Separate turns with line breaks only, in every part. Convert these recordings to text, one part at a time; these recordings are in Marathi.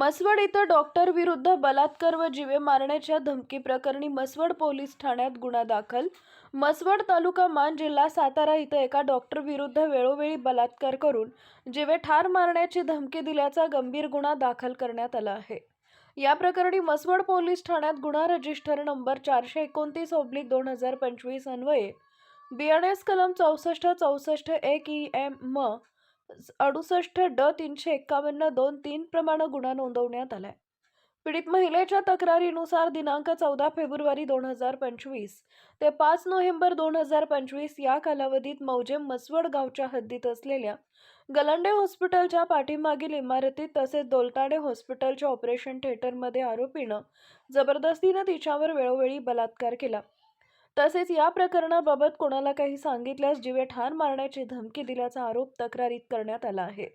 मसवड इथं डॉक्टर विरुद्ध बलात्कार व जीवे मारण्याच्या धमकी प्रकरणी मसवड पोलीस ठाण्यात गुन्हा दाखल. मसवड तालुका मान जिल्हा सातारा इथं एका डॉक्टर विरुद्ध वेळोवेळी बलात्कार करून जीवे ठार मारण्याची धमकी दिल्याचा गंभीर गुन्हा दाखल करण्यात आला आहे. या प्रकरणी मसवड पोलीस ठाण्यात गुन्हा रजिस्टर नंबर 429/2025 अन्वये BNS कलम 6464 1 म 68 ड 351 2 3 प्रमाणे गुन्हा नोंदवण्यात आलाय. पीडित महिलेच्या तक्रारीनुसार दिनांक 14 फेब्रुवारी 2025 ते 5 नोव्हेंबर 2025 या कालावधीत मौजे मसवड गावच्या हद्दीत असलेल्या गलंडे हॉस्पिटलच्या पाठीमागील इमारतीत तसेच दोलताडे हॉस्पिटलच्या ऑपरेशन थिएटरमध्ये आरोपीनं जबरदस्तीने तिच्यावर वेळोवेळी बलात्कार केला. तसेच या प्रकरणाबाबत कोणाला काही सांगितल्यास जीवे ठार मारण्याची धमकी दिल्याचा आरोप तक्रारीत करण्यात आला आहे.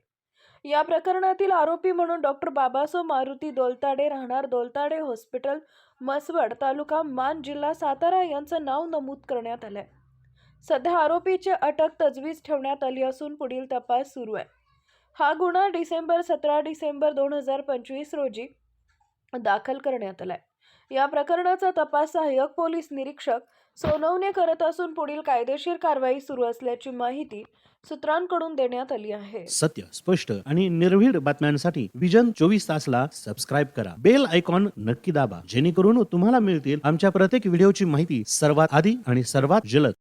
या प्रकरणातील आरोपी म्हणून डॉक्टर बाबासो मारुती दोलताडे राहणार दोलताडे हॉस्पिटल मसवड तालुका मान जिल्हा सातारा यांचं नाव नमूद करण्यात आलंय. सध्या आरोपीची अटक तजवीज ठेवण्यात आली असून पुढील तपास सुरू आहे. हा गुन्हा 17 डिसेंबर 2025 रोजी दाखल करण्यात आलाय. या प्रकरणाचा तपास सहाय्यक पोलीस निरीक्षक सोनवणे करत असून पुढील कायदेशीर कारवाई सुरू असल्याची माहिती सूत्रांकडून देण्यात आली आहे.
सत्य, स्पष्ट आणि निर्भीड बातम्यांसाठी विजन 24 तासला सबस्क्राईब करा. बेल आयकॉन नक्की दाबा, जेणेकरून तुम्हाला मिळतील आमच्या प्रत्येक व्हिडिओची माहिती सर्वात आधी आणि सर्वात जलद.